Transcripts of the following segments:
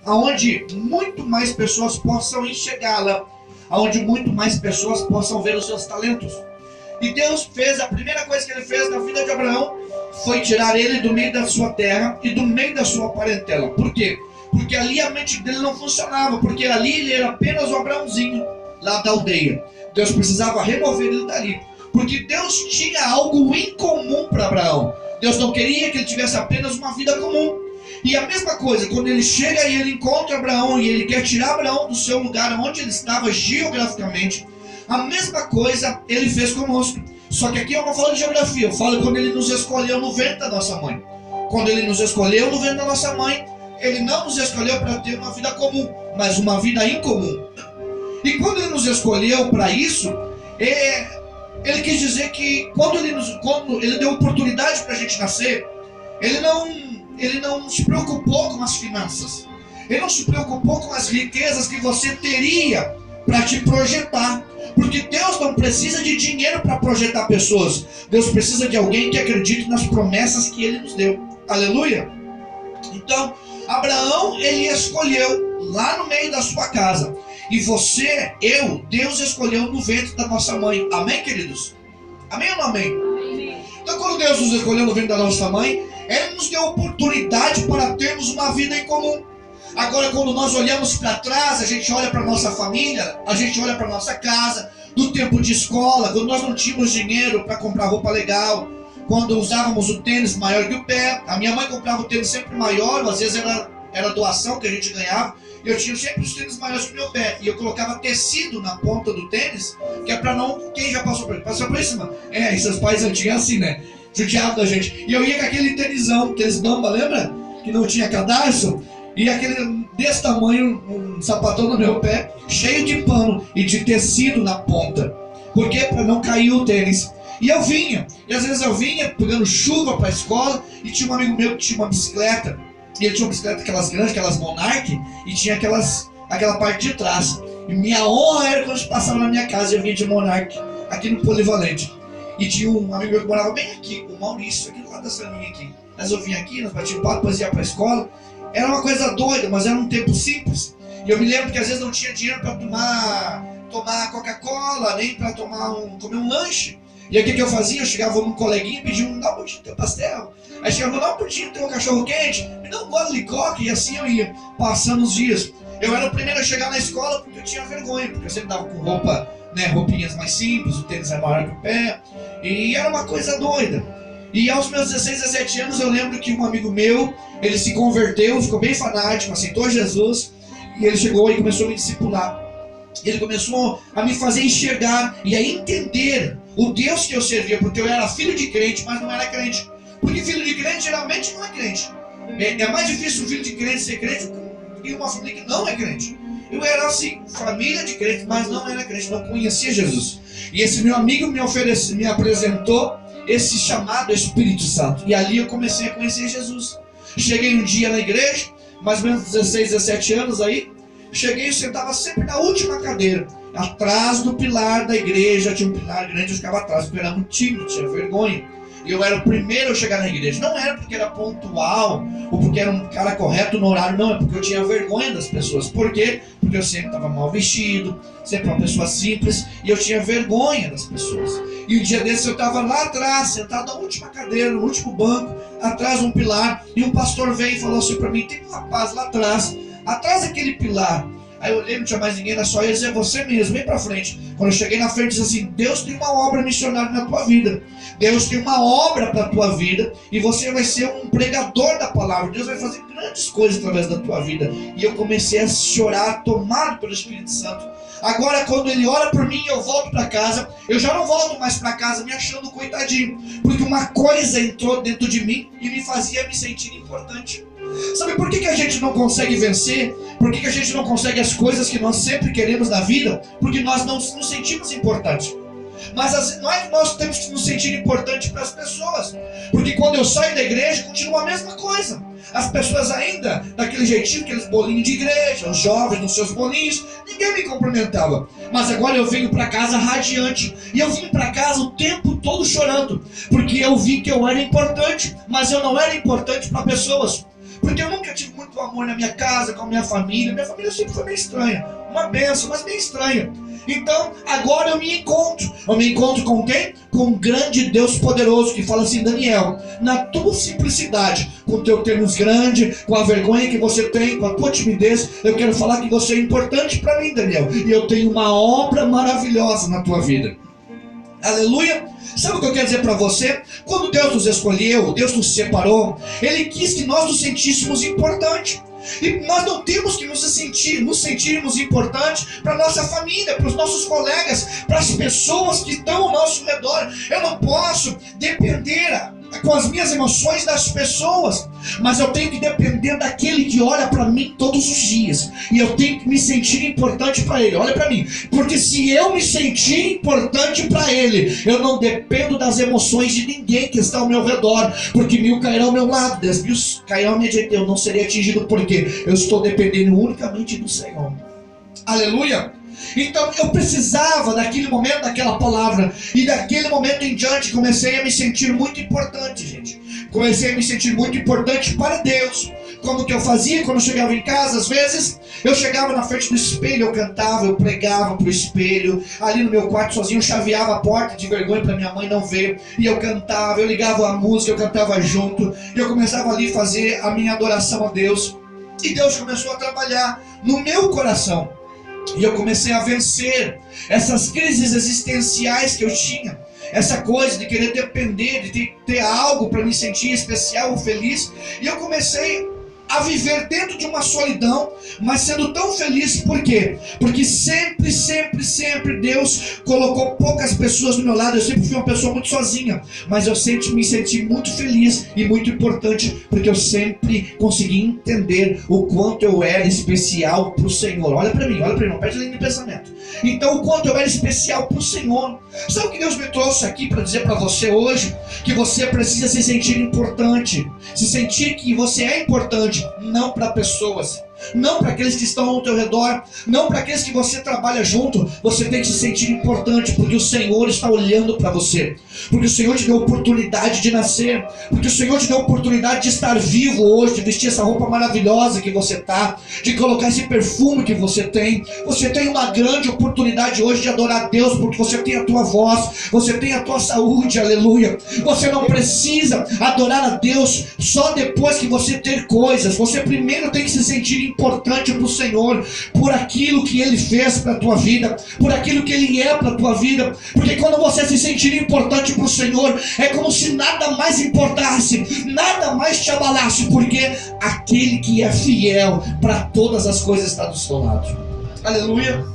aonde muito mais pessoas possam enxergá-la, aonde muito mais pessoas possam ver os seus talentos. E Deus fez, a primeira coisa que ele fez na vida de Abraão foi tirar ele do meio da sua terra e do meio da sua parentela. Por quê? Porque ali a mente dele não funcionava, porque ali ele era apenas o Abraãozinho lá da aldeia. Deus precisava remover ele dali, porque Deus tinha algo em comum para Abraão. Deus não queria que ele tivesse apenas uma vida comum. E a mesma coisa, quando ele chega e ele encontra Abraão e ele quer tirar Abraão do seu lugar onde ele estava geograficamente, a mesma coisa ele fez conosco. Só que aqui eu não falo de geografia, eu falo quando ele nos escolheu no ventre da nossa mãe. Quando ele nos escolheu no ventre da nossa mãe, ele não nos escolheu para ter uma vida comum, mas uma vida incomum. E quando ele nos escolheu para isso, ele quis dizer que quando ele deu oportunidade para a gente nascer, ele não se preocupou com as finanças. Ele não se preocupou com as riquezas que você teria para te projetar. Porque Deus não precisa de dinheiro para projetar pessoas. Deus precisa de alguém que acredite nas promessas que Ele nos deu. Aleluia! Então, Abraão, ele escolheu lá no meio da sua casa. E você, Deus escolheu no ventre da nossa mãe. Amém, queridos? Amém ou não amém? Amém. Então, quando Deus nos escolheu no ventre da nossa mãe, Ele nos deu oportunidade para termos uma vida em comum. Agora, quando nós olhamos para trás, a gente olha para a nossa família, a gente olha para a nossa casa, do tempo de escola, quando nós não tínhamos dinheiro para comprar roupa legal, quando usávamos o tênis maior que o pé. A minha mãe comprava o tênis sempre maior, às vezes era doação que a gente ganhava. Eu tinha sempre os tênis maiores que o meu pé, e eu colocava tecido na ponta do tênis, que é para não... Quem já passou por isso, mano? E seus pais antigos assim, né? Judiavam da gente. E eu ia com aquele tênisão, tênis bamba, lembra? Que não tinha cadarço. E aquele desse tamanho, um sapatão no meu pé, cheio de pano e de tecido na ponta. Por quê? Para não cair o tênis. E eu vinha. E às vezes eu vinha pegando chuva para a escola, e tinha um amigo meu que tinha uma bicicleta. E ele tinha uma bicicleta aquelas grandes, aquelas Monarch, e tinha aquela parte de trás. E minha honra era quando a gente passava na minha casa e eu vinha de Monarch, aqui no Polivalente. E tinha um amigo meu que morava bem aqui, o Maurício, aqui do lado dessa linha aqui. Mas eu vinha aqui, nós batíamos papo, depois ia para a escola. Era uma coisa doida, mas era um tempo simples. E eu me lembro que às vezes não tinha dinheiro para tomar Coca-Cola, nem para comer um lanche. E aí o que eu fazia? Eu chegava num coleguinha e pedia dá um pouquinho do teu pastel. Aí chegava, dá um pouquinho do teu cachorro quente, me dá um gole de coca. E assim eu ia, passando os dias. Eu era o primeiro a chegar na escola porque eu tinha vergonha, porque eu sempre dava com roupa, né, roupinhas mais simples, o tênis era maior que o pé. E era uma coisa doida. E aos meus 16, 17 anos eu lembro que um amigo meu, ele se converteu, ficou bem fanático, aceitou Jesus, e ele chegou e começou a me discipular. Ele começou a me fazer enxergar e a entender o Deus que eu servia, porque eu era filho de crente, mas não era crente. Porque filho de crente geralmente não é crente. É mais difícil um filho de crente ser crente que uma família que não é crente. Eu era assim, família de crente, mas não era crente, não conhecia Jesus. E esse meu amigo me apresentou esse chamado Espírito Santo. E ali eu comecei a conhecer Jesus. Cheguei um dia na igreja, mais ou menos 16, 17 anos aí. Cheguei e sentava sempre na última cadeira, atrás do pilar da igreja. Tinha um pilar grande, eu ficava atrás, porque eu era muito tímido, tinha vergonha. E eu era o primeiro a chegar na igreja. Não era porque era pontual, ou porque era um cara correto no horário, não. É porque eu tinha vergonha das pessoas. Por quê? Porque eu sempre estava mal vestido, sempre uma pessoa simples, e eu tinha vergonha das pessoas. E um dia desses eu estava lá atrás, sentado na última cadeira, no último banco, atrás de um pilar, e um pastor veio e falou assim para mim: tem um rapaz lá atrás daquele pilar. Aí eu olhei, não tinha mais ninguém, era só ele, é você mesmo, vem pra frente. Quando eu cheguei na frente, disse assim: Deus tem uma obra missionária na tua vida. Deus tem uma obra para a tua vida, e você vai ser um pregador da palavra. Deus vai fazer grandes coisas através da tua vida. E eu comecei a chorar, tomado pelo Espírito Santo. Agora, quando ele ora por mim, eu volto para casa. Eu já não volto mais para casa me achando coitadinho, porque uma coisa entrou dentro de mim e me fazia me sentir importante. Sabe por que a gente não consegue vencer? Por que a gente não consegue as coisas que nós sempre queremos na vida? Porque nós não nos sentimos importantes. Mas não é que nós temos que nos sentir importantes para as pessoas. Porque quando eu saio da igreja, continua a mesma coisa. As pessoas ainda, daquele jeitinho, aqueles bolinhos de igreja, os jovens nos seus bolinhos, ninguém me cumprimentava. Mas agora eu venho para casa radiante. E eu vim para casa o tempo todo chorando. Porque eu vi que eu era importante, mas eu não era importante para pessoas. Porque eu nunca tive muito amor na minha casa, com a minha família. Minha família sempre foi meio estranha. Uma bênção, mas bem estranha. Então, agora eu me encontro. Eu me encontro com quem? Com um grande Deus poderoso, que fala assim: Daniel, na tua simplicidade, com o teu termos grande, com a vergonha que você tem, com a tua timidez, eu quero falar que você é importante para mim, Daniel. E eu tenho uma obra maravilhosa na tua vida. Aleluia. Sabe o que eu quero dizer para você? Quando Deus nos escolheu, Deus nos separou, Ele quis que nós nos sentíssemos importantes. E nós não temos que nos sentirmos importantes para nossa família, para os nossos colegas, para as pessoas que estão ao nosso redor. Eu não posso depender com as minhas emoções das pessoas, mas eu tenho que depender daquele que olha para mim todos os dias, e eu tenho que me sentir importante para ele. Olha para mim, porque se eu me sentir importante para ele, eu não dependo das emoções de ninguém que está ao meu redor, porque 1000 cairão ao meu lado, 10.000 cairão à minha direita, eu não serei atingido, porque eu estou dependendo unicamente do Senhor. Aleluia. Então eu precisava daquele momento, daquela palavra, e daquele momento em diante comecei a me sentir muito importante, gente. Comecei a me sentir muito importante para Deus. Como que eu fazia quando eu chegava em casa? Às vezes eu chegava na frente do espelho, eu cantava, eu pregava pro espelho, ali no meu quarto sozinho, eu chaveava a porta de vergonha para minha mãe não ver, e eu cantava, eu ligava a música, eu cantava junto, e eu começava ali a fazer a minha adoração a Deus, e Deus começou a trabalhar no meu coração. E eu comecei a vencer essas crises existenciais que eu tinha. Essa coisa de querer depender, de ter algo para me sentir especial ou feliz. E eu comecei a viver dentro de uma solidão, mas sendo tão feliz. Por quê? Porque sempre Deus colocou poucas pessoas do meu lado. Eu sempre fui uma pessoa muito sozinha, mas eu sempre me senti muito feliz e muito importante, porque eu sempre consegui entender o quanto eu era especial para o Senhor. Olha para mim, não perde linha de pensamento. Então, o quanto eu era especial para o Senhor. Sabe o que Deus me trouxe aqui para dizer para você hoje? Que você precisa se sentir importante, se sentir que você é importante, não para pessoas, não para aqueles que estão ao teu redor, não para aqueles que você trabalha junto. Você tem que se sentir importante, porque o Senhor está olhando para você, porque o Senhor te deu a oportunidade de nascer, porque o Senhor te deu a oportunidade de estar vivo hoje, de vestir essa roupa maravilhosa que você está, de colocar esse perfume que você tem. Você tem uma grande oportunidade hoje de adorar a Deus, porque você tem a tua voz, você tem a tua saúde, aleluia. Você não precisa adorar a Deus só depois que você ter coisas. Você primeiro tem que se sentir importante para o Senhor, por aquilo que Ele fez para a tua vida, por aquilo que Ele é para a tua vida. Porque quando você se sentir importante para o Senhor, é como se nada mais importasse, nada mais te abalasse, porque aquele que é fiel para todas as coisas está do seu lado. Aleluia.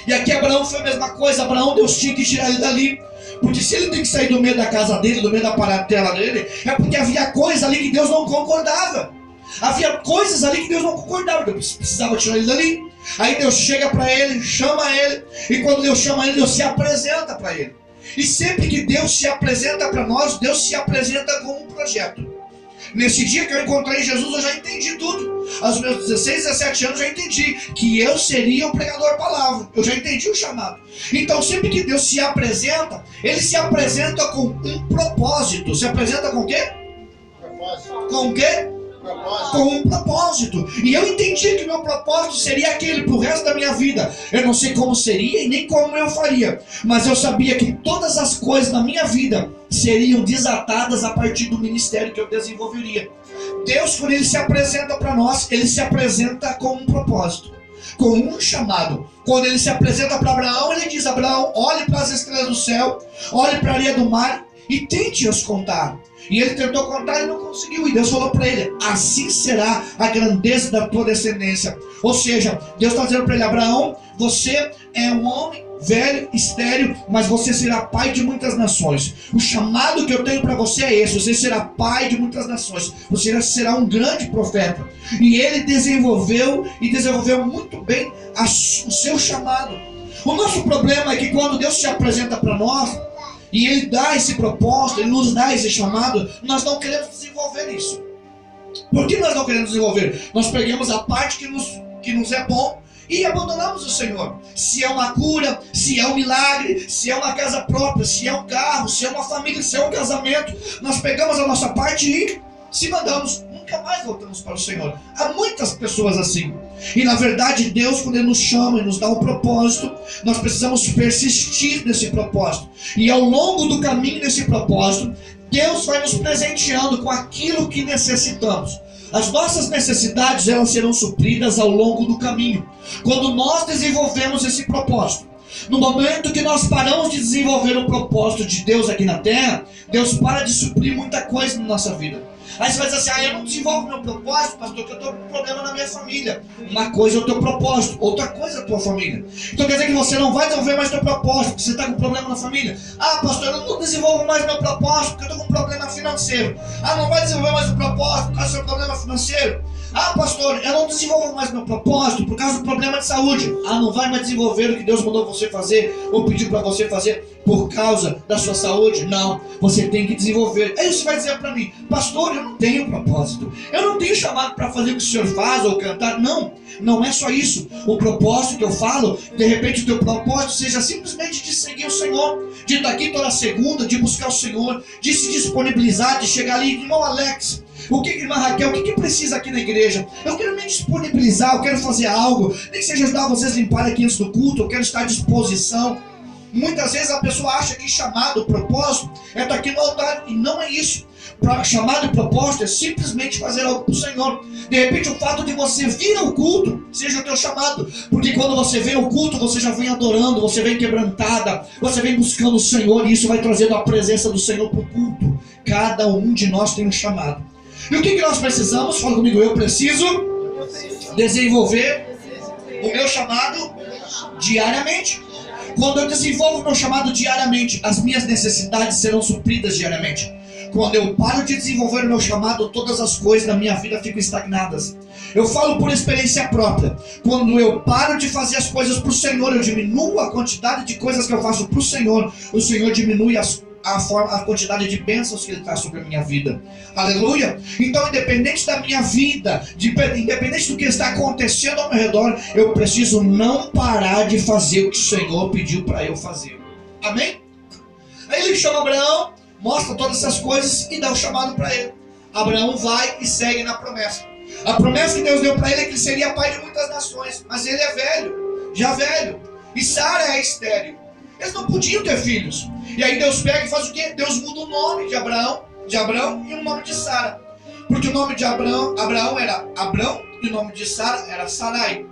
E aqui Abraão foi a mesma coisa. Abraão, Deus tinha que tirar ele dali, porque se ele tem que sair do meio da casa dele, do meio da parentela dele, é porque havia coisa ali que Deus não concordava. Havia coisas ali que Deus não concordava. Deus precisava tirar ele dali. Aí Deus chega para ele, chama ele, e quando Deus chama ele, Deus se apresenta para ele. E sempre que Deus se apresenta para nós, Deus se apresenta com um projeto. Nesse dia que eu encontrei Jesus, eu já entendi tudo. Aos meus 16, 17 anos, eu já entendi que eu seria o pregador da palavra. Eu já entendi o chamado. Então, sempre que Deus se apresenta, Ele se apresenta com um propósito. Se apresenta com o quê? Com o quê? Com um propósito. E eu entendi que o meu propósito seria aquele pro resto da minha vida. Eu não sei como seria e nem como eu faria, mas eu sabia que todas as coisas na minha vida seriam desatadas a partir do ministério que eu desenvolveria. Deus, quando Ele se apresenta para nós, Ele se apresenta com um propósito, com um chamado. Quando Ele se apresenta para Abraão, Ele diz: Abraão, olhe para as estrelas do céu, olhe para a areia do mar e tente as contar. E ele tentou contar e não conseguiu. E Deus falou para ele: assim será a grandeza da tua descendência. Ou seja, Deus está dizendo para ele: Abraão, você é um homem velho, estéril, mas você será pai de muitas nações. O chamado que eu tenho para você é esse: você será pai de muitas nações. Você será um grande profeta. E ele desenvolveu muito bem o seu chamado. O nosso problema é que quando Deus se apresenta para nós e Ele dá esse propósito, Ele nos dá esse chamado, nós não queremos desenvolver isso. Por que nós não queremos desenvolver? Nós pegamos a parte que nos é bom e abandonamos o Senhor. Se é uma cura, se é um milagre, se é uma casa própria, se é um carro, se é uma família, se é um casamento, nós pegamos a nossa parte e se mandamos. Não nunca mais voltamos para o Senhor. Há muitas pessoas assim. E na verdade Deus, quando Ele nos chama e nos dá um propósito, nós precisamos persistir nesse propósito. E ao longo do caminho desse propósito, Deus vai nos presenteando com aquilo que necessitamos. As nossas necessidades, elas serão supridas ao longo do caminho. Quando nós desenvolvemos esse propósito, no momento que nós paramos de desenvolver o propósito de Deus aqui na terra, Deus para de suprir muita coisa na nossa vida. Aí você vai dizer assim, eu não desenvolvo meu propósito, pastor, porque eu estou com problema na minha família. Uma coisa é o teu propósito, outra coisa é a tua família. Então quer dizer que você não vai desenvolver mais teu propósito, porque você está com problema na família. Pastor, eu não desenvolvo mais meu propósito, porque eu estou com problema financeiro. Não vai desenvolver mais o propósito por causa do seu problema financeiro. Pastor, eu não desenvolvo mais meu propósito por causa do problema de saúde. Não vai mais desenvolver o que Deus mandou você fazer, ou pediu para você fazer por causa da sua saúde. Não, você tem que desenvolver. Aí você vai dizer para mim, pastor, eu não tenho propósito, eu não tenho chamado para fazer o que o senhor faz ou cantar. Não é só isso. O propósito que eu falo, de repente o teu propósito seja simplesmente de seguir o Senhor, de estar aqui toda segunda, de buscar o Senhor, de se disponibilizar, de chegar ali, irmão Alex, irmã Raquel, o que precisa aqui na igreja? Eu quero me disponibilizar, eu quero fazer algo, nem que seja ajudar vocês a limpar aqui antes do culto, eu quero estar à disposição. Muitas vezes a pessoa acha que chamado, propósito, é estar aqui no altar, e não é isso. Chamado e propósito é simplesmente fazer algo para o Senhor. De repente o fato de você vir ao culto seja o teu chamado, porque quando você vem ao culto, você já vem adorando, você vem quebrantada, você vem buscando o Senhor, e isso vai trazendo a presença do Senhor para o culto. Cada um de nós tem um chamado. E o que nós precisamos? Fala comigo, eu preciso desenvolver o meu chamado diariamente. Quando eu desenvolvo o meu chamado diariamente, as minhas necessidades serão supridas diariamente. Quando eu paro de desenvolver o meu chamado, todas as coisas da minha vida ficam estagnadas. Eu falo por experiência própria. Quando eu paro de fazer as coisas para o Senhor, eu diminuo a quantidade de coisas que eu faço para o Senhor diminui a quantidade de bênçãos que Ele traz sobre a minha vida. Aleluia! Então, independente da minha vida, independente do que está acontecendo ao meu redor, eu preciso não parar de fazer o que o Senhor pediu para eu fazer. Amém? Aí Ele chama Abraão, mostra todas essas coisas e dá o chamado para ele. Abraão vai e segue na promessa. A promessa que Deus deu para ele é que ele seria pai de muitas nações, mas ele é velho, já velho, e Sara é estéril. Eles não podiam ter filhos. E aí Deus pega e faz o quê? Deus muda o nome de Abraão e o nome de Sara. Porque o nome de Abraão era Abrão e o nome de Sara era Sarai.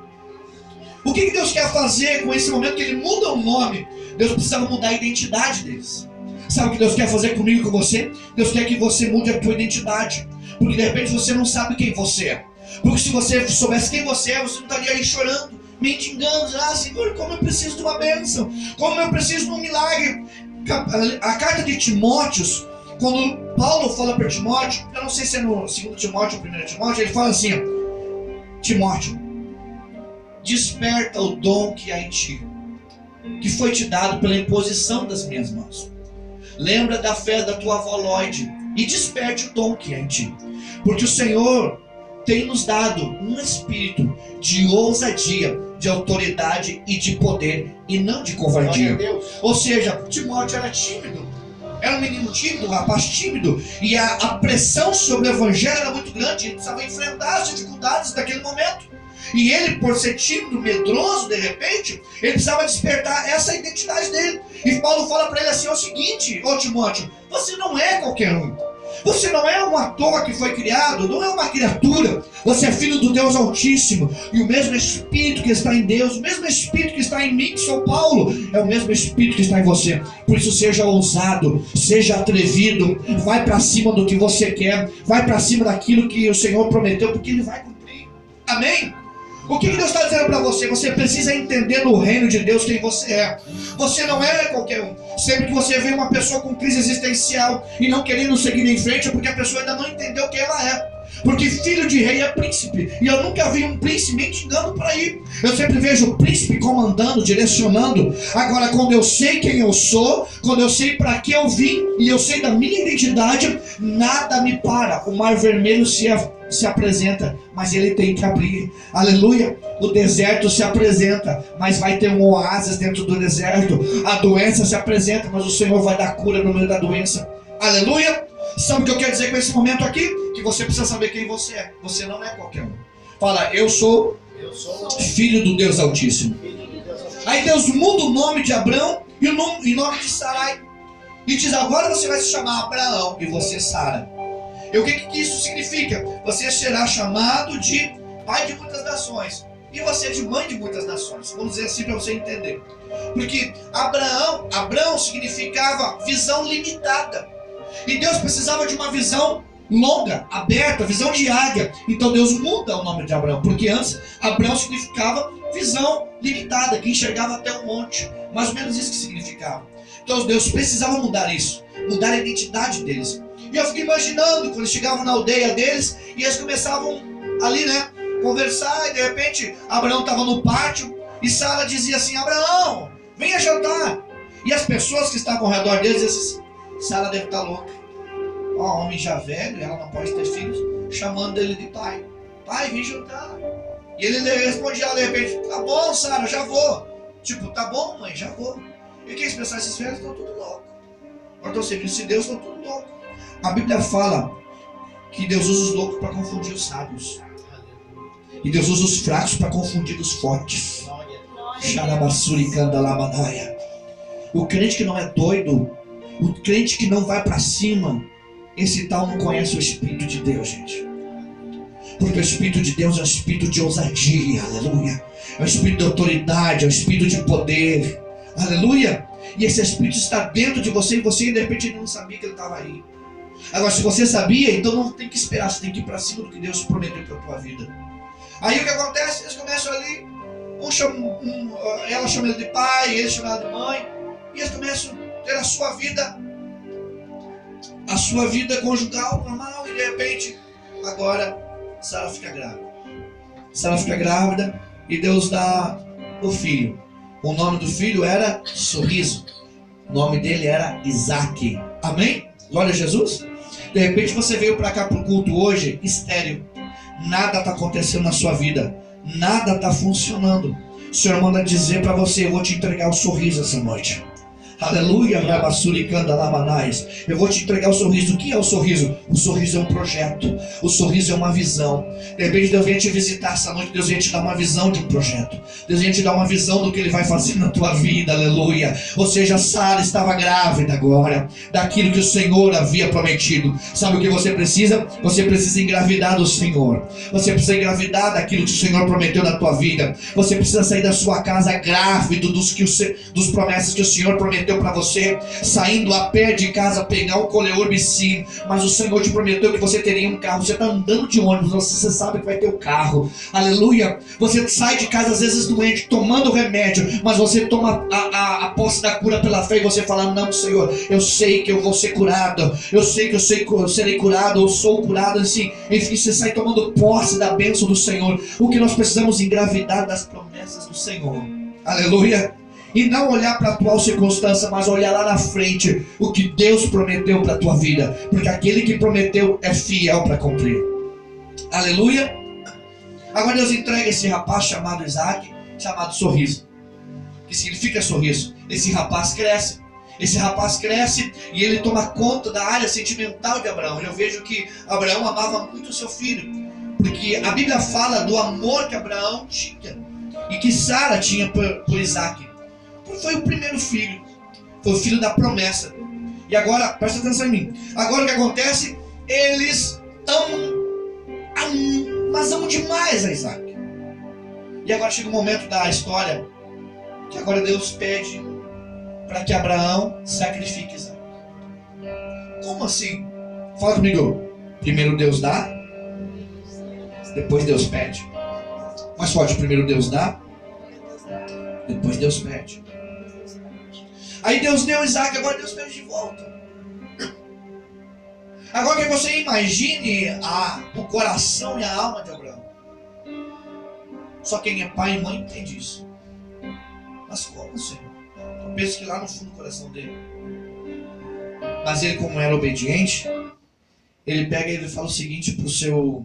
O que Deus quer fazer com esse momento que Ele muda o nome? Deus precisava mudar a identidade deles. Sabe o que Deus quer fazer comigo e com você? Deus quer que você mude a tua identidade. Porque de repente você não sabe quem você é. Porque se você soubesse quem você é, você não estaria aí chorando, mendigando, Senhor, como eu preciso de uma bênção, como eu preciso de um milagre. A carta de Timóteos, quando Paulo fala para Timóteo, eu não sei se é no 2 Timóteo ou 1 Timóteo, ele fala assim: Timóteo, desperta o dom que há em ti, que foi te dado pela imposição das minhas mãos. Lembra da fé da tua avó Lloyd e desperte o dom que há em ti, porque o Senhor tem nos dado um espírito de ousadia, de autoridade e de poder, e não de covardia. Ou seja, Timóteo era tímido, era um menino tímido, um rapaz tímido, e a pressão sobre o evangelho era muito grande, ele precisava enfrentar as dificuldades daquele momento. E ele, por ser tímido, medroso, de repente, ele precisava despertar essa identidade dele. E Paulo fala para ele assim: é o seguinte, Timóteo, você não é qualquer um. Você não é um ator que foi criado, não é uma criatura. Você é filho do Deus Altíssimo. E o mesmo Espírito que está em Deus, o mesmo Espírito que está em mim, que sou Paulo, é o mesmo Espírito que está em você. Por isso seja ousado, seja atrevido, vai para cima do que você quer, vai para cima daquilo que o Senhor prometeu, porque Ele vai cumprir. Amém? O que Deus está dizendo para você? Você precisa entender no reino de Deus quem você é. Você não é qualquer um. Sempre que você vê uma pessoa com crise existencial e não querendo seguir em frente, é porque a pessoa ainda não entendeu quem ela é. Porque filho de rei é príncipe. E eu nunca vi um príncipe mendigando por aí. Eu sempre vejo o príncipe comandando, direcionando. Agora, quando eu sei quem eu sou, quando eu sei para que eu vim e eu sei da minha identidade, nada me para. O mar vermelho se apresenta, mas ele tem que abrir. Aleluia. O deserto se apresenta, mas vai ter um oásis dentro do deserto. A doença se apresenta, mas o Senhor vai dar cura no meio da doença. Aleluia. Sabe o que eu quero dizer com esse momento aqui? Que você precisa saber quem você é. Você não é qualquer um. Fala, eu sou filho do Deus Altíssimo. Aí Deus muda o nome de Abrão e o nome de Sarai. E diz, agora você vai se chamar Abraão e você Sara. E o que isso significa? Você será chamado de pai de muitas nações. E você de mãe de muitas nações. Vamos dizer assim para você entender. Porque Abrão significava visão limitada. E Deus precisava de uma visão longa, aberta, visão de águia. Então Deus muda o nome de Abrão. Porque antes Abrão significava visão limitada, que enxergava até o monte. Mais ou menos isso que significava. Então Deus precisava mudar isso. Mudar a identidade deles. E eu fiquei imaginando quando eles chegavam na aldeia deles e eles começavam ali, né, conversar, e de repente Abraão estava no pátio e Sara dizia assim, Abraão, venha jantar. E as pessoas que estavam ao redor deles diziam assim, Sara deve estar louca. Ó, homem já velho, ela não pode ter filhos, chamando ele de pai. Pai, vem jantar. E ele respondia de repente, tá bom, Sara, já vou. Tipo, tá bom, mãe, já vou. E quem pensar, esses velhos estão tudo loucos. Agora estão servindo esse Deus, estão tudo loucos. A Bíblia fala que Deus usa os loucos para confundir os sábios. E Deus usa os fracos para confundir os fortes. O crente que não é doido, o crente que não vai para cima, esse tal não conhece o Espírito de Deus, gente. Porque o Espírito de Deus é um espírito de ousadia, aleluia. É um espírito de autoridade, é um espírito de poder, aleluia. E esse espírito está dentro de você e você de repente não sabia que ele estava aí. Agora, se você sabia, então não tem que esperar, você tem que ir para cima do que Deus prometeu para a tua vida. Aí o que acontece? Eles começam ali, ela chama ele de pai, ele chama ela de mãe, e eles começam a ter a sua vida conjugal normal, e de repente, agora, Sara fica grávida. Sara fica grávida e Deus dá o filho. O nome do filho era Sorriso. O nome dele era Isaac. Amém? Glória a Jesus. De repente você veio para cá para o culto hoje estéril. Nada está acontecendo na sua vida. Nada está funcionando. O Senhor manda dizer para você, eu vou te entregar o sorriso essa noite. Aleluia, eu vou te entregar o sorriso. O que é o sorriso? O sorriso é um projeto. O sorriso é uma visão. De repente Deus vem te visitar essa noite. Deus vem te dar uma visão de um projeto. Deus vem te dar uma visão do que Ele vai fazer na tua vida. Aleluia. Ou seja, Sara estava grávida agora daquilo que o Senhor havia prometido. Sabe o que você precisa? Você precisa engravidar do Senhor. Você precisa engravidar daquilo que o Senhor prometeu na tua vida. Você precisa sair da sua casa grávido dos promessas que o Senhor prometeu para você, saindo a pé de casa, pegar um coleorbicino, mas o Senhor te prometeu que você teria um carro. Você está andando de ônibus, você sabe que vai ter um carro, aleluia. Você sai de casa às vezes doente, tomando remédio, mas você toma a posse da cura pela fé e você fala, não, Senhor, eu sei que eu vou ser curado, eu sei que eu serei curado, eu sou curado, assim, enfim, você sai tomando posse da bênção do Senhor. O que nós precisamos engravidar das promessas do Senhor, aleluia. E não olhar para a atual circunstância, mas olhar lá na frente o que Deus prometeu para a tua vida. Porque aquele que prometeu é fiel para cumprir. Aleluia. Agora Deus entrega esse rapaz chamado Isaac, chamado Sorriso. Que significa sorriso. Esse rapaz cresce. Esse rapaz cresce e ele toma conta da área sentimental de Abraão. Eu vejo que Abraão amava muito o seu filho. Porque a Bíblia fala do amor que Abraão tinha. E que Sara tinha por Isaac. Foi o primeiro filho. Foi o filho da promessa. E agora, presta atenção em mim. Agora o que acontece? Eles mas amam demais a Isaac. E agora chega o momento da história que agora Deus pede para que Abraão sacrifique Isaac. Como assim? Fala comigo. Primeiro Deus dá, depois Deus pede. Mais forte, primeiro Deus dá, depois Deus pede. Aí Deus deu Isaac, agora Deus pede de volta. Agora que você imagine o coração e a alma de Abraão. Só quem é pai e mãe entende isso. Mas como, Senhor? Eu penso que lá no fundo do coração dele. Mas ele, como era obediente, ele pega e ele fala o seguinte pro seu...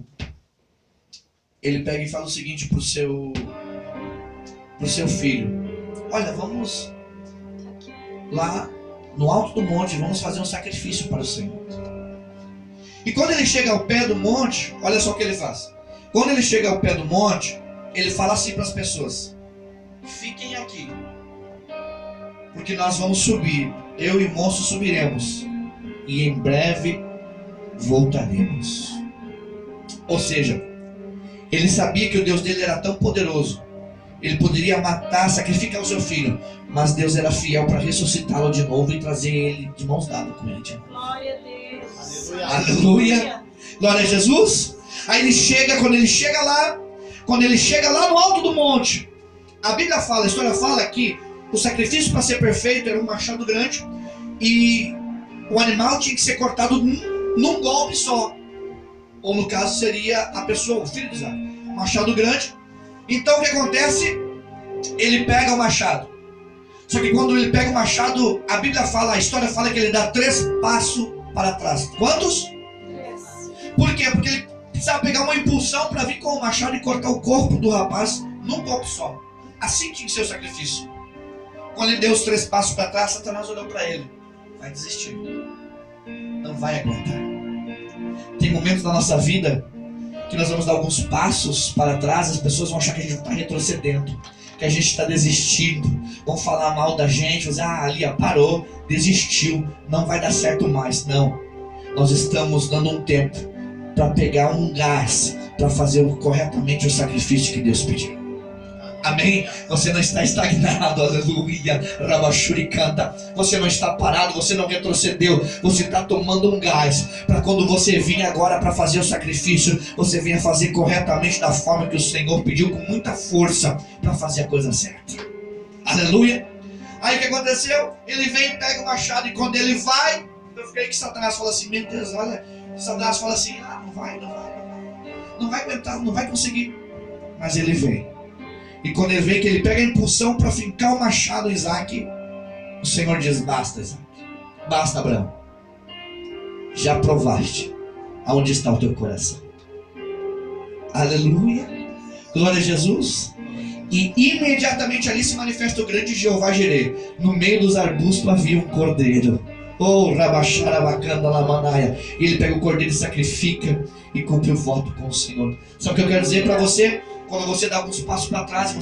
Ele pega e fala o seguinte pro seu filho. Olha, vamos lá no alto do monte, vamos fazer um sacrifício para o Senhor. E quando ele chega ao pé do monte, olha só o que ele faz. Quando ele chega ao pé do monte, ele fala assim para as pessoas: fiquem aqui, porque nós vamos subir, eu e o moço subiremos, e em breve voltaremos. Ou seja, ele sabia que o Deus dele era tão poderoso, ele poderia matar, sacrificar o seu filho, mas Deus era fiel para ressuscitá-lo de novo e trazer ele de mãos dadas com ele de novo. Glória a Deus. Aleluia. Aleluia. Glória a Jesus. Aí ele chega, quando ele chega lá no alto do monte, a Bíblia fala, a história fala que o sacrifício para ser perfeito era um machado grande e o animal tinha que ser cortado num golpe só. Ou no caso seria a pessoa, o filho de Isaac. Machado grande. Então o que acontece? Ele pega o machado. Só que quando ele pega o machado, a Bíblia fala, a história fala que ele dá 3 passos para trás. Quantos? 3. Por quê? Porque ele precisava pegar uma impulsão para vir com o machado e cortar o corpo do rapaz num golpe só. Assim tinha que ser o sacrifício. Quando ele deu os 3 passos para trás, Satanás olhou para ele: vai desistir, não vai aguentar. Tem momentos da nossa vida que nós vamos dar alguns passos para trás, as pessoas vão achar que a gente está retrocedendo, que a gente está desistindo, vão falar mal da gente, vão dizer: ah, ali parou, desistiu, não vai dar certo mais. Não, nós estamos dando um tempo para pegar um gás, para fazer corretamente o sacrifício que Deus pediu. Amém? Você não está estagnado, aleluia, Rabachuri canta. Você não está parado, você não retrocedeu. Você está tomando um gás para quando você vir agora para fazer o sacrifício, você venha fazer corretamente da forma que o Senhor pediu, com muita força, para fazer a coisa certa. Aleluia. Aí o que aconteceu? Ele vem, pega o machado, e quando ele vai, eu fiquei que Satanás fala assim: meu Deus, olha, Satanás fala assim: ah, não vai aguentar, não vai conseguir. Mas ele vem. E quando ele vê que ele pega a impulsão para fincar o machado em Isaac, o Senhor diz: basta, Isaac, basta, Abraão, já provaste aonde está o teu coração. Aleluia, glória a Jesus. E imediatamente ali se manifesta o grande Jeová Jireh. No meio dos arbustos havia um cordeiro. Oh, Rabacharabacanda Lamanaia. E ele pega o cordeiro e sacrifica e cumpre o voto com o Senhor. Só que eu quero dizer para você, quando você dá alguns passos para trás,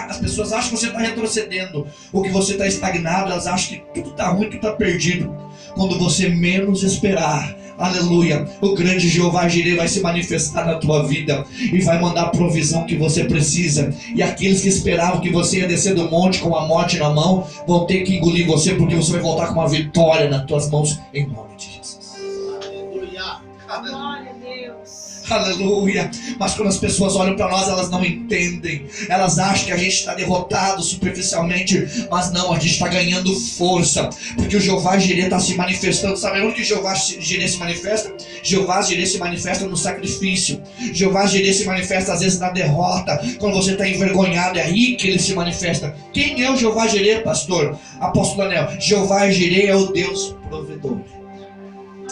as pessoas acham que você está retrocedendo, ou que você está estagnado, elas acham que tudo está ruim, tudo está perdido. Quando você menos esperar, aleluia, o grande Jeová Jireh vai se manifestar na tua vida e vai mandar a provisão que você precisa. E aqueles que esperavam que você ia descer do monte com a morte na mão, vão ter que engolir você, porque você vai voltar com uma vitória nas tuas mãos, em nome de Jesus. Aleluia. Glória a Deus. Aleluia. Mas quando as pessoas olham para nós, elas não entendem. Elas acham que a gente está derrotado superficialmente. Mas não, a gente está ganhando força, porque o Jeová Jireh está se manifestando. Sabe onde que Jeová Jireh se manifesta? Jeová Jireh se manifesta no sacrifício. Jeová Jireh se manifesta às vezes na derrota. Quando você está envergonhado, é aí que ele se manifesta. Quem é o Jeová Jireh, pastor? Apóstolo Anel. Jeová Jireh é o Deus provedor.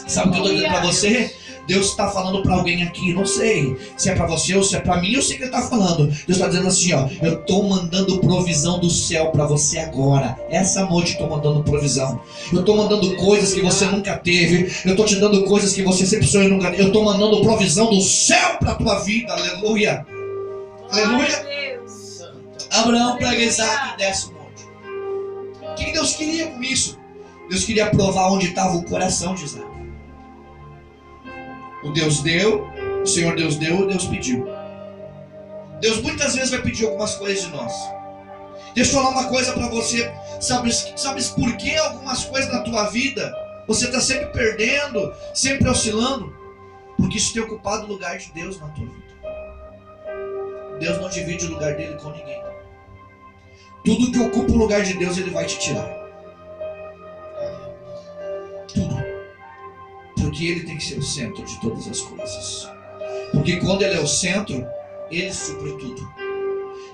Sabe o que eu estou dizendo para você? Deus está falando para alguém aqui, não sei se é para você ou se é para mim, eu sei que Ele está falando. Deus está dizendo assim, ó: eu estou mandando provisão do céu para você agora. Essa noite estou mandando provisão. Eu estou mandando coisas que você nunca teve. Eu estou te dando coisas que você sempre sonhou e nunca teve. Eu estou mandando provisão do céu para a tua vida. Aleluia. Aleluia. Abraão pega Isaac e desce o monte. O que Deus queria com isso? Deus queria provar onde estava o coração de Isaac. O Deus deu, o Senhor Deus deu, o Deus pediu. Deus muitas vezes vai pedir algumas coisas de nós. Deixa eu falar uma coisa para você. Sabes por que algumas coisas na tua vida você está sempre perdendo, sempre oscilando? Porque isso tem ocupado o lugar de Deus na tua vida. Deus não divide o lugar dele com ninguém. Tudo que ocupa o lugar de Deus, Ele vai te tirar. Tudo. Porque Ele tem que ser o centro de todas as coisas. Porque quando Ele é o centro, Ele supre tudo.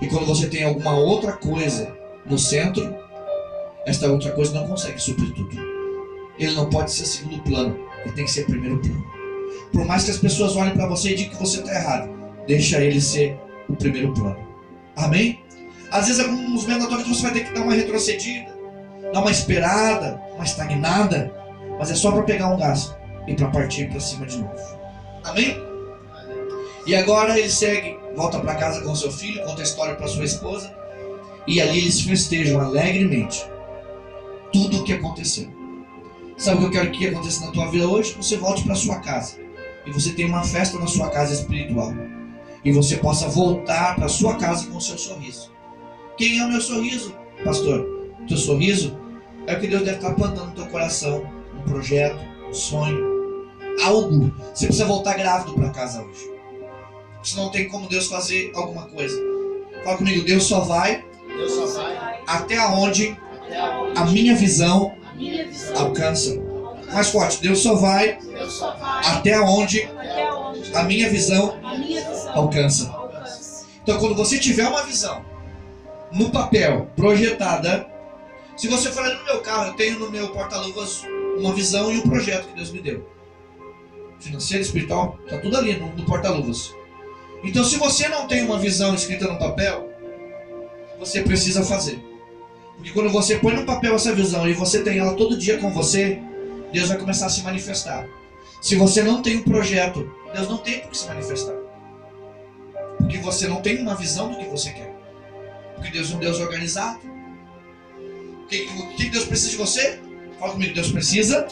E quando você tem alguma outra coisa no centro, esta outra coisa não consegue suprir tudo. Ele não pode ser segundo plano, ele tem que ser primeiro plano. Por mais que as pessoas olhem para você e digam que você está errado, deixa Ele ser o primeiro plano. Amém? Às vezes alguns momentos da tua vida você vai ter que dar uma retrocedida, dar uma esperada, uma estagnada, mas é só para pegar um gás. e para partir para cima de novo. Amém? E agora ele segue, volta para casa com seu filho, conta a história para sua esposa, e ali eles festejam alegremente tudo o que aconteceu. Sabe o que eu quero que aconteça na tua vida hoje? Você volte para sua casa e você tenha uma festa na sua casa espiritual e você possa voltar para sua casa com o seu sorriso. Quem é o meu sorriso, pastor? O teu sorriso é o que Deus deve estar plantando no teu coração, um projeto, um sonho, algo. Você precisa voltar grávido para casa hoje. Senão não tem como Deus fazer alguma coisa. Fala comigo, Deus só vai até onde a minha visão alcança. Mais forte, Deus só vai até onde a minha visão alcança. Então quando você tiver uma visão no papel, projetada, se você for ali no meu carro, eu tenho no meu porta-luvas uma visão e um projeto que Deus me deu. Financeiro, espiritual, está tudo ali no porta-luvas. Então se você não tem uma visão escrita no papel, você precisa fazer. Porque quando você põe no papel essa visão e você tem ela todo dia com você, Deus vai começar a se manifestar. Se você não tem um projeto, Deus não tem por que se manifestar. Porque você não tem uma visão do que você quer. Porque Deus é um Deus organizado. O que Deus precisa de você? Fala comigo, Deus precisa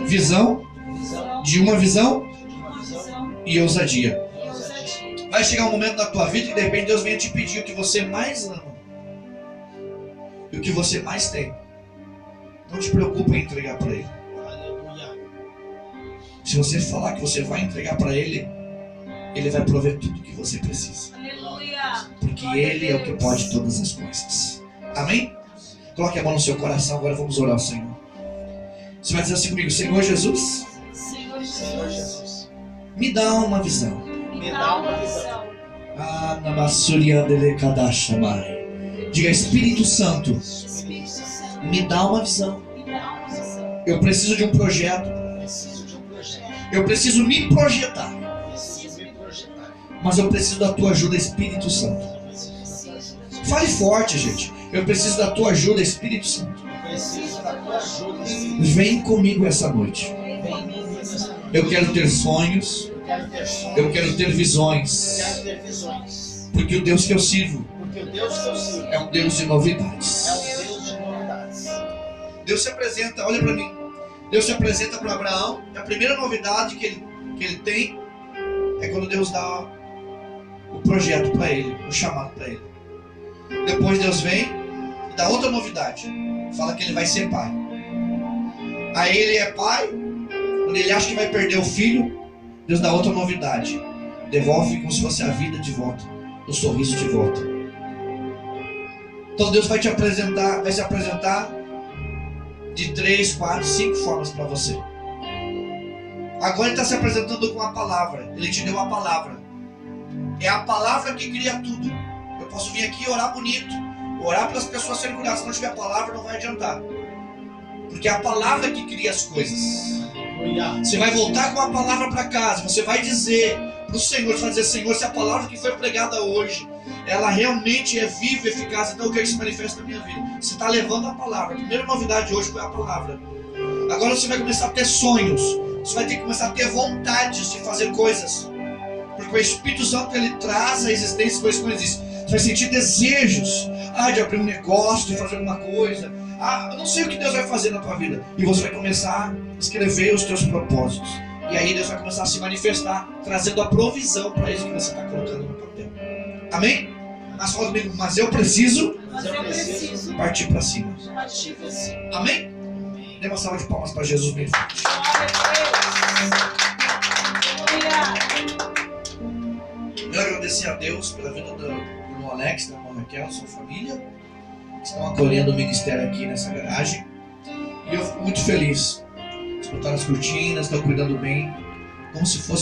visão, de uma visão e ousadia. Vai chegar um momento na tua vida que de repente Deus venha te pedir o que você mais ama e o que você mais tem. Não te preocupe em entregar para Ele. Se você falar que você vai entregar para Ele, Ele vai prover tudo o que você precisa. Porque Ele é o que pode todas as coisas. Amém? Coloque a mão no seu coração, agora vamos orar ao Senhor. Você vai dizer assim comigo, Senhor Jesus, me dá uma visão. Diga, Espírito Santo, me dá uma visão. Eu preciso de um projeto. Eu preciso me projetar. Mas eu preciso da tua ajuda, Espírito Santo. Fale forte, gente. Eu preciso da tua ajuda, Espírito Santo. Vem comigo essa noite. Eu quero ter sonhos. Eu quero ter visões. Porque o Deus que eu sirvo é um Deus de novidades. Deus se apresenta, olha para mim. Deus se apresenta para Abraão. E a primeira novidade que ele tem é quando Deus dá o projeto para ele, o chamado para ele. Depois Deus vem e dá outra novidade. Fala que ele vai ser pai. Aí ele é pai. Quando ele acha que vai perder o filho, Deus dá outra novidade. Devolve como se fosse a vida de volta, o sorriso de volta. Então Deus vai se apresentar de 3, 4, 5 formas para você. Agora ele está se apresentando com a palavra. Ele te deu a palavra. É a palavra que cria tudo. Eu posso vir aqui e orar bonito, orar para as pessoas serem curadas. Se não tiver a palavra, não vai adiantar. Porque é a palavra que cria as coisas. Você vai voltar com a palavra para casa. Você vai dizer para o Senhor, você vai dizer, Senhor, se a palavra que foi pregada hoje, ela realmente é viva e eficaz, então eu quero que se manifeste na minha vida. Você está levando a palavra. A primeira novidade de hoje foi a palavra. Agora você vai começar a ter sonhos. Você vai ter que começar a ter vontades de fazer coisas. Porque o Espírito Santo, ele traz a existência coisas que não existem. Você vai sentir desejos. De abrir um negócio, de fazer alguma coisa. Eu não sei o que Deus vai fazer na tua vida. E você vai começar a escrever os teus propósitos. E aí Deus vai começar a se manifestar, trazendo a provisão para isso que você está colocando no papel. Amém? Mas fala comigo, mas eu preciso partir para cima. Amém? Dê uma salva de palmas para Jesus bem forte. Eu agradecer a Deus pela vida do irmão Alex, da irmã Raquel, sua família, que estão acolhendo o ministério aqui nessa garagem. E eu fico muito feliz. Eles botaram as cortinas, estão cuidando bem, como se fosse